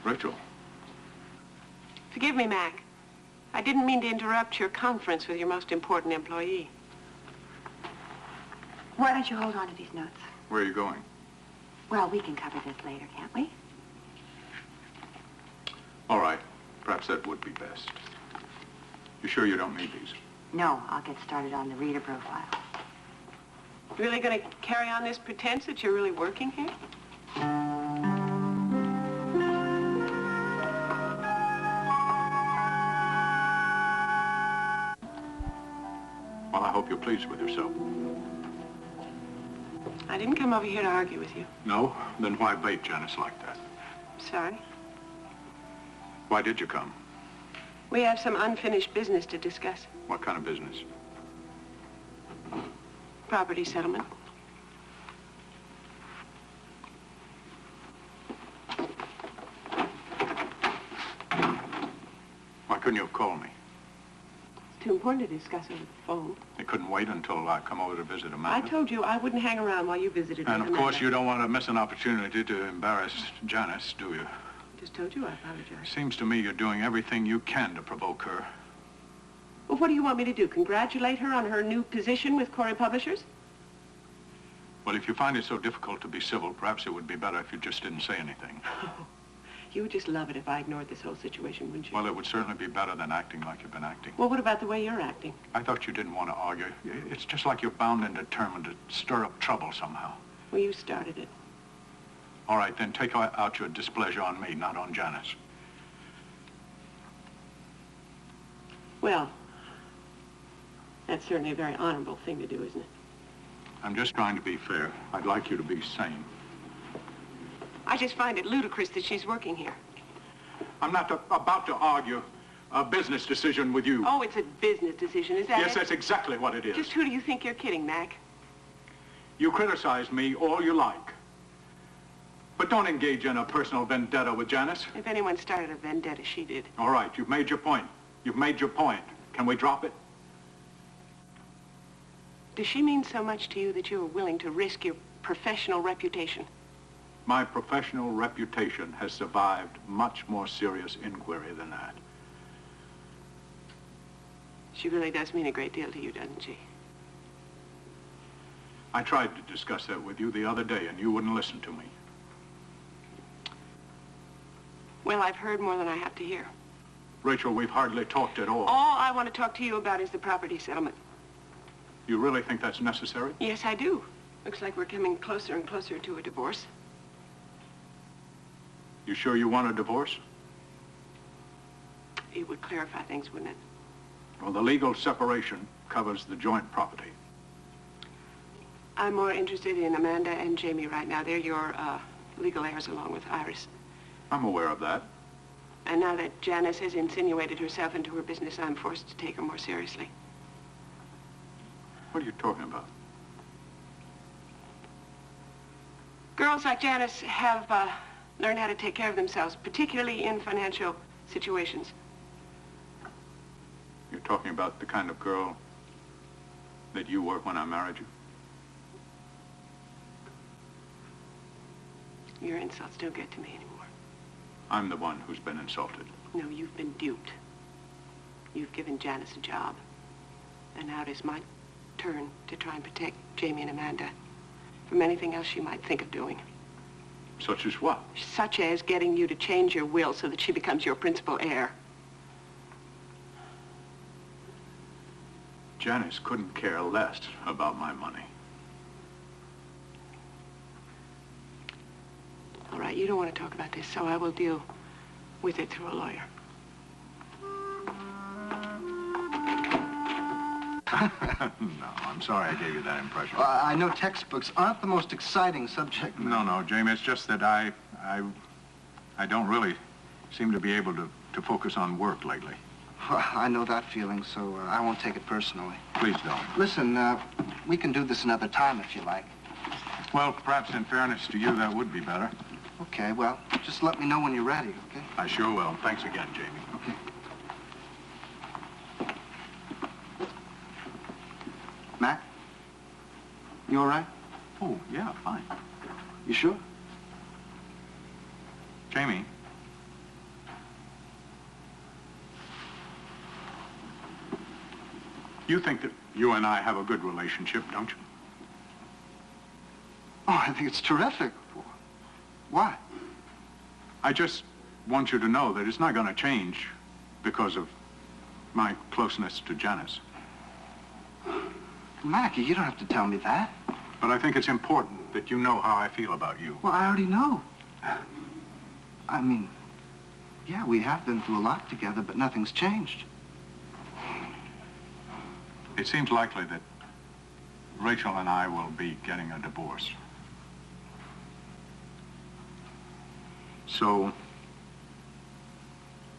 Rachel. Forgive me, Mac. I didn't mean to interrupt your conference with your most important employee. Why don't you hold on to these notes? Where are you going? Well, we can cover this later, can't we? All right. Perhaps that would be best. You sure you don't need these? No, I'll get started on the reader profile. Really going to carry on this pretense that you're really working here? Well, I hope you're pleased with yourself. I didn't come over here to argue with you. No? Then why bait Janice like that? Sorry. Why did you come? We have some unfinished business to discuss. What kind of business? Property settlement. Why couldn't you have called me? It's too important to discuss over the phone. You couldn't wait until I come over to visit Amanda? I told you I wouldn't hang around while you visited And with of course Amanda. you don't want to miss an opportunity to embarrass Janice, do you? I just told you I apologize. Seems to me you're doing everything you can to provoke her. Well, what do you want me to do? Congratulate her on her new position with Corey Publishers? Well, if you find it so difficult to be civil, perhaps it would be better if you just didn't say anything. You would just love it if I ignored this whole situation, wouldn't you? Well, it would certainly be better than acting like you've been acting. Well, what about the way you're acting? I thought you didn't want to argue. It's just like you're bound and determined to stir up trouble somehow. Well, you started it. All right, then take out your displeasure on me, not on Janice. Well, that's certainly a very honorable thing to do, isn't it? I'm just trying to be fair. I'd like you to be sane. I just find it ludicrous that she's working here. I'm not about to argue a business decision with you. Oh, it's a business decision, is that Yes, it? that's exactly what it is. Just who do you think you're kidding, Mac? You criticize me all you like. But don't engage in a personal vendetta with Janice. If anyone started a vendetta, she did. All right, you've made your point. You've made your point. Can we drop it? Does she mean so much to you that you are willing to risk your professional reputation? My professional reputation has survived much more serious inquiry than that. She really does mean a great deal to you, doesn't she? I tried to discuss that with you the other day, and you wouldn't listen to me. Well, I've heard more than I have to hear. Rachel, we've hardly talked at all. All I want to talk to you about is the property settlement. You really think that's necessary? Yes, I do. Looks like we're coming closer and closer to a divorce. You sure you want a divorce? It would clarify things, wouldn't it? Well, the legal separation covers the joint property. I'm more interested in Amanda and Jamie right now. They're your legal heirs along with Iris. I'm aware of that. And now that Janice has insinuated herself into her business, I'm forced to take her more seriously. What are you talking about? Girls like Janice have learned how to take care of themselves, particularly in financial situations. You're talking about the kind of girl that you were when I married you? Your insults don't get to me anymore. I'm the one who's been insulted. No, you've been duped. You've given Janice a job. And now it is my turn to try and protect Jamie and Amanda from anything else she might think of doing. Such as what? Such as getting you to change your will so that she becomes your principal heir. Janice couldn't care less about my money. All right, you don't want to talk about this, so I will deal with it through a lawyer. No, I'm sorry I gave you that impression. I know textbooks aren't the most exciting subject. No, Jamie, it's just that I don't really seem to be able to focus on work lately. I know that feeling, so I won't take it personally. Please don't. Listen, we can do this another time if you like. Well, perhaps in fairness to you, that would be better. Okay, well, just let me know when you're ready, okay? I sure will. Thanks again, Jamie. Okay. Mac? You all right? Oh, yeah, fine. You sure? Jamie, You think that you and I have a good relationship, don't you? Oh, I think it's terrific. Why? I just want you to know that it's not going to change because of my closeness to Janice. Mackie, you don't have to tell me that. But I think it's important that you know how I feel about you. Well, I already know. I mean, yeah, we have been through a lot together, but nothing's changed. It seems likely that Rachel and I will be getting a divorce. So,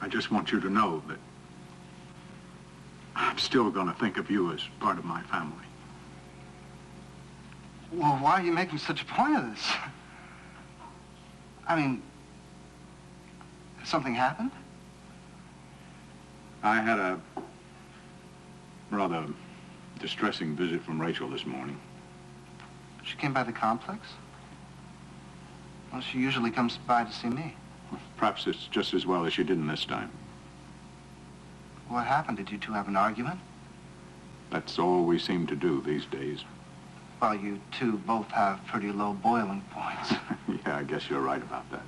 I just want you to know that I'm still going to think of you as part of my family. Well, why are you making such a point of this? I mean, has something happened? I had a rather distressing visit from Rachel this morning. She came by the complex? Well, she usually comes by to see me. Perhaps it's just as well as she didn't this time. What happened? Did you two have an argument? That's all we seem to do these days. Well, you two both have pretty low boiling points. Yeah, I guess you're right about that.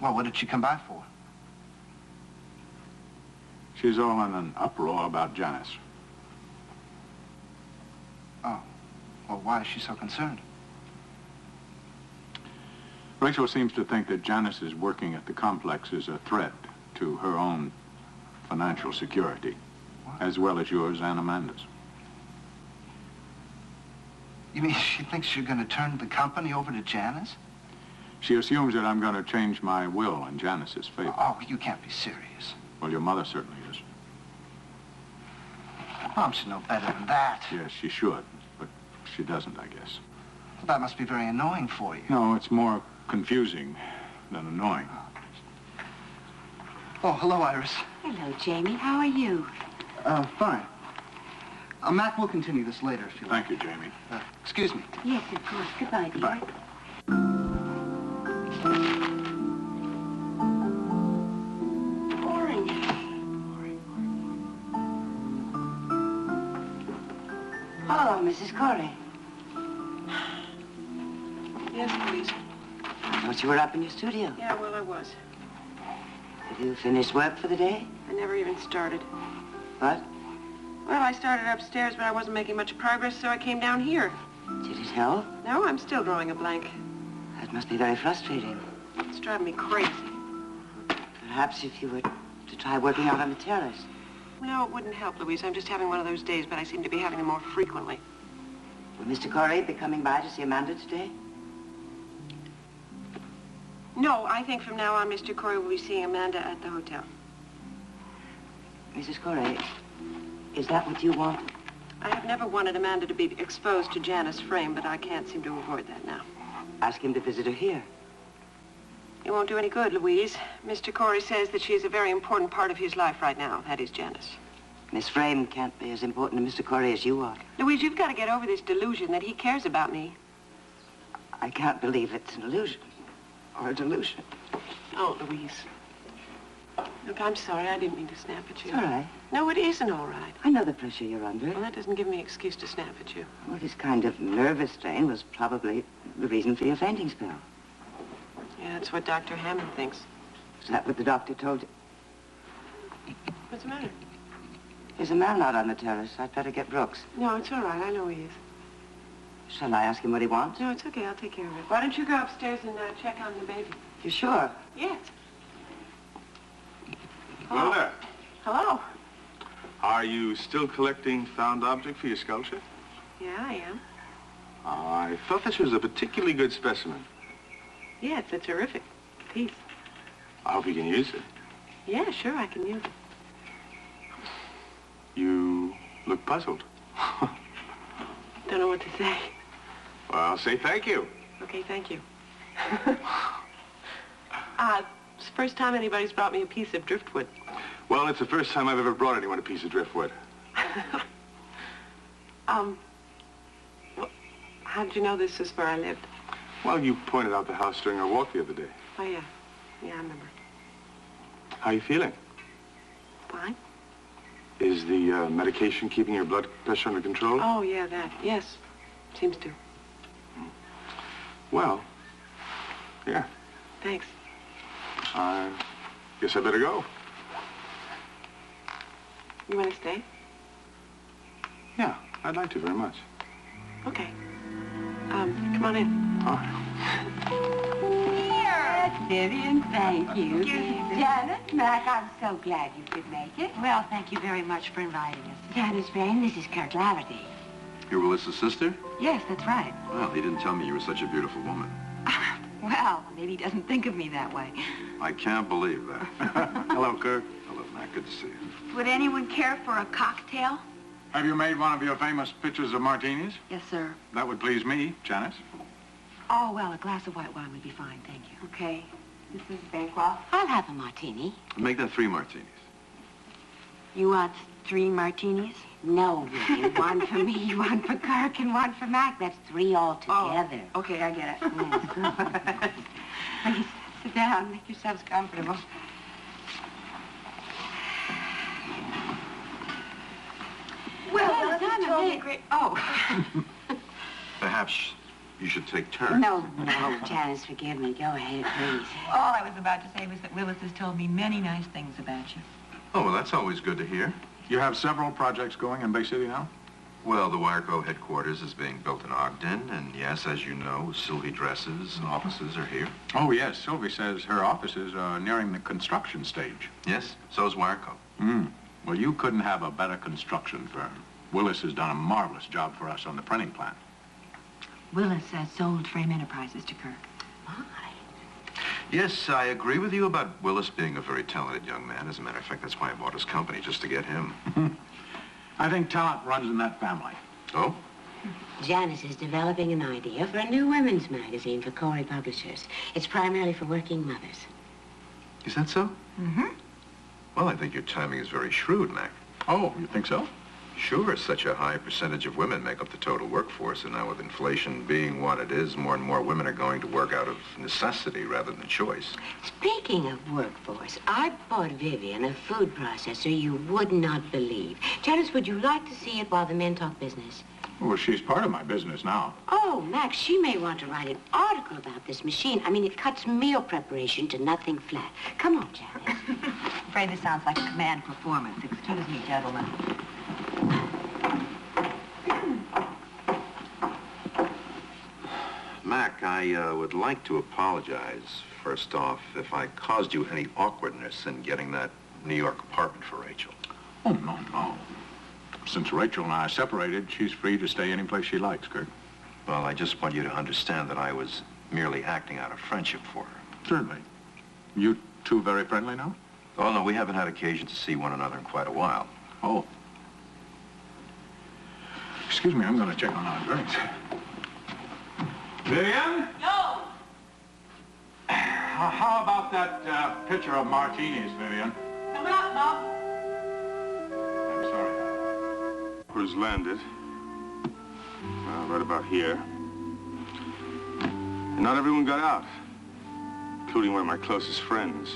Well, what did she come by for? She's all in an uproar about Janice. Oh. Well, why is she so concerned? Rachel seems to think that Janice is working at the complex as a threat to her own financial security, as well as yours and Amanda's. You mean she thinks you're going to turn the company over to Janice? She assumes that I'm going to change my will in Janice's favor. Oh, you can't be serious. Well, your mother certainly is. Mom should know better than that. Yes, she should, but she doesn't, I guess. Well, that must be very annoying for you. No, it's more confusing than annoying. Oh, hello, Iris. Hello, Jamie. How are you? Fine. Mac, we'll continue this later if you like. Thank you, Jamie. Excuse me. Yes, of course. Goodbye, dear. Goodbye. Boring. Hello, Mrs. Corey. Yes, please. I thought you were up in your studio. Yeah, well, I was. Have you finished work for the day? I never even started. What? Well, I started upstairs, but I wasn't making much progress, so I came down here. Did it help? No, I'm still drawing a blank. That must be very frustrating. It's driving me crazy. Perhaps if you were to try working out on the terrace. No, it wouldn't help, Louise. I'm just having one of those days, but I seem to be having them more frequently. Will Mr. Corey be coming by to see Amanda today? No, I think from now on, Mr. Corey will be seeing Amanda at the hotel. Mrs. Corey, is that what you want? I have never wanted Amanda to be exposed to Janice Frame, but I can't seem to avoid that now. Ask him to visit her here. It won't do any good, Louise. Mr. Corey says that she's a very important part of his life right now. That is Janice. Miss Frame can't be as important to Mr. Corey as you are. Louise, you've got to get over this delusion that he cares about me. I can't believe it's an illusion. Or a delusion. Oh, Louise. Look, I'm sorry. I didn't mean to snap at you. It's all right. No, it isn't all right. I know the pressure you're under. Well, that doesn't give me an excuse to snap at you. Well, this kind of nervous strain was probably the reason for your fainting spell. Yeah, that's what Dr. Hammond thinks. Is that what the doctor told you? What's the matter? There's a man out on the terrace. I'd better get Brooks. No, it's all right. I know he is. Shall I ask him what he wants? No, it's okay. I'll take care of it. Why don't you go upstairs and check on the baby? You sure? Yes. Hello there. Hello. Are you still collecting found object for your sculpture? Yeah, I am. I thought this was a particularly good specimen. Yeah, it's a terrific piece. I hope you can use it. Yeah, sure, I can use it. You look puzzled. Don't know what to say. Well, I'll say thank you. Okay, thank you. It's the first time anybody's brought me a piece of driftwood. Well, it's the first time I've ever brought anyone a piece of driftwood. Well, how did you know this is where I lived? Well, you pointed out the house during our walk the other day. Oh, yeah. Yeah, I remember. How are you feeling? Fine. Is the medication keeping your blood pressure under control? Oh, yeah, that. Yes. Seems to. Well, yeah. Thanks. I guess I better go. You want to stay? Yeah, I'd like to very much. Okay. Come on in. All right. Vivian, thank you. Janet, Mac, I'm so glad you could make it. Well, thank you very much for inviting us. Janice friend, this is Kirk Laverty. You're Willis's sister? Yes, that's right. Well, he didn't tell me you were such a beautiful woman. Well, maybe he doesn't think of me that way. I can't believe that. Hello, Kirk. Hello, Mac. Good to see you. Would anyone care for a cocktail? Have you made one of your famous pitchers of martinis? Yes, sir. That would please me, Janice. Oh, well, a glass of white wine would be fine, thank you. Okay. Mrs. Bancroft? I'll have a martini. Make that 3 martinis. You want 3 martinis? No, Vivian. One for me, one for Kirk, and one for Mac. That's 3 altogether. Oh, okay, I get it. Yes. Please, sit down. Make yourselves comfortable. Well, Willis told me great... Oh. Perhaps you should take turns. No, Janice, forgive me. Go ahead, please. All I was about to say was that Willis has told me many nice things about you. Oh, well, that's always good to hear. You have several projects going in Bay City now? Well, the Wireco headquarters is being built in Ogden, and yes, as you know, Sylvie Dress's offices are here. Oh, yes. Sylvie says her offices are nearing the construction stage. Yes, so is Wireco. Well, you couldn't have a better construction firm. Willis has done a marvelous job for us on the printing plant. Willis has sold Frame Enterprises to Kirk. Yes, I agree with you about Willis being a very talented young man. As a matter of fact, that's why I bought his company, just to get him. I think talent runs in that family. Oh? Janice is developing an idea for a new women's magazine for Corey Publishers. It's primarily for working mothers. Is that so? Mm-hmm. Well, I think your timing is very shrewd, Mac. Oh, you think so? Sure, such a high percentage of women make up the total workforce, and now with inflation being what it is, more and more women are going to work out of necessity rather than choice. Speaking of workforce, I bought Vivian a food processor you would not believe. Janice, would you like to see it while the men talk business? Well, she's part of my business now. Oh, Max, she may want to write an article about this machine. I mean, it cuts meal preparation to nothing flat. Come on, Janice. I'm afraid this sounds like a command performance. Excuse me, gentlemen. Mac, I would like to apologize, first off, if I caused you any awkwardness in getting that New York apartment for Rachel. Oh, no. Since Rachel and I are separated, she's free to stay any place she likes, Kirk. Well, I just want you to understand that I was merely acting out of friendship for her. Certainly. You two very friendly now? Oh, no, we haven't had occasion to see one another in quite a while. Oh. Excuse me, I'm going to check on our drinks. Vivian? No! How about that pitcher of martinis, Vivian? Coming up, Bob. I'm sorry. Who's landed? Right about here. And not everyone got out, including one of my closest friends.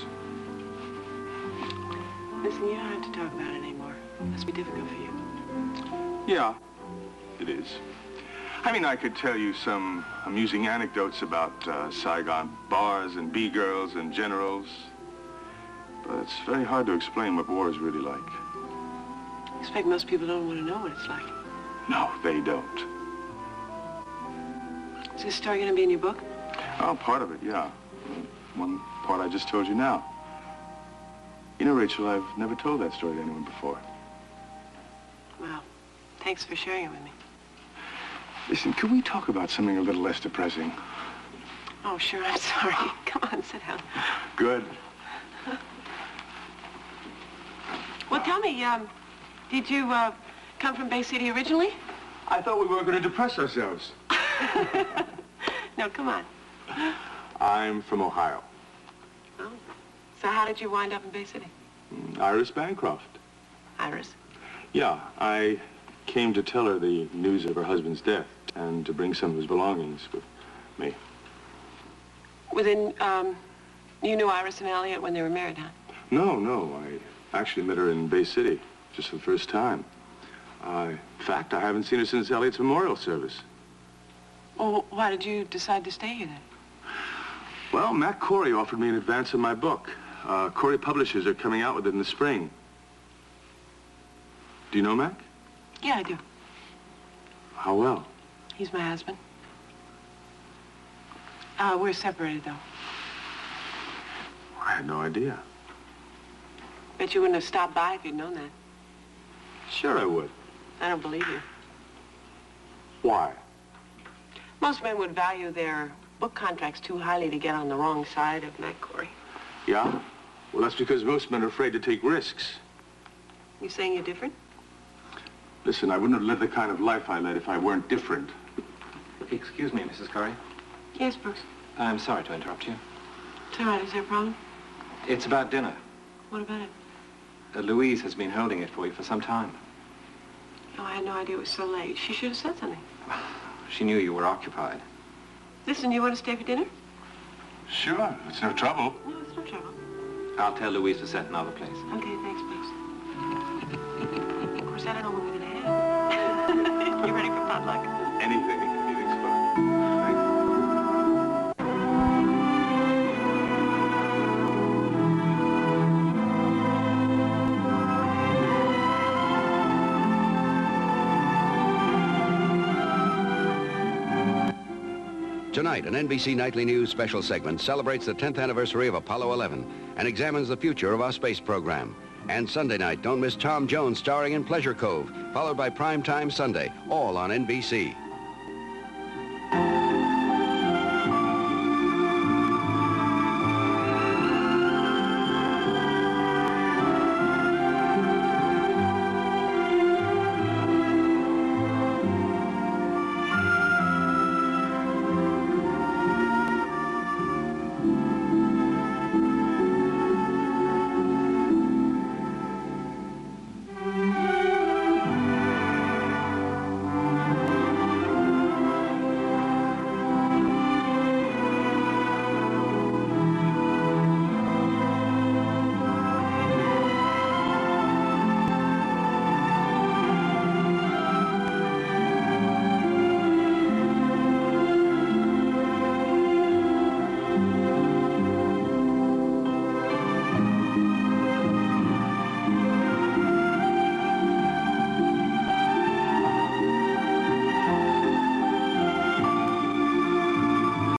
Listen, you don't have to talk about it anymore. It must be difficult for you. Yeah, it is. I mean, I could tell you some amusing anecdotes about Saigon bars and B-girls and generals, but it's very hard to explain what war is really like. I expect most people don't want to know what it's like. No, they don't. Is this story going to be in your book? Oh, part of it, yeah. One part I just told you now. You know, Rachel, I've never told that story to anyone before. Well, thanks for sharing it with me. Listen, could we talk about something a little less depressing? Oh, sure, I'm sorry. Come on, sit down. Good. Well, tell me, did you come from Bay City originally? I thought we weren't going to depress ourselves. No, come on. I'm from Ohio. Oh. So how did you wind up in Bay City? Iris Bancroft. Iris? Yeah, I came to tell her the news of her husband's death and to bring some of his belongings with me. You knew Iris and Elliot when they were married, huh? No, I actually met her in Bay City. just for the first time. In fact, I haven't seen her since Elliot's memorial service. Well, why did you decide to stay here then? Well, Mac Corey offered me an advance of my book. Corey Publishers are coming out with it in the spring. Do you know Mac? Yeah, I do. How well? He's my husband. We're separated, though. I had no idea. Bet you wouldn't have stopped by if you'd known that. Sure I would. I don't believe you. Why? Most men would value their book contracts too highly to get on the wrong side of Mac Corey. Yeah? Well, that's because most men are afraid to take risks. You saying you're different? Listen, I wouldn't have lived the kind of life I led if I weren't different. Excuse me, Mrs. Corey. Yes, Brooks. I'm sorry to interrupt you. It's all right. Is there a problem? It's about dinner. What about it? Louise has been holding it for you for some time. Oh, I had no idea it was so late. She should have said something. She knew you were occupied. Listen, you want to stay for dinner? Sure, it's no trouble. No, it's no trouble. I'll tell Louise to set another place. Okay, thanks, Brooks. Of course, I don't know what we're going to have. You ready for potluck? Anything's fun. Thanks. Tonight, an NBC Nightly News special segment celebrates the 10th anniversary of Apollo 11 and examines the future of our space program. And Sunday night, don't miss Tom Jones starring in Pleasure Cove, followed by Primetime Sunday, all on NBC.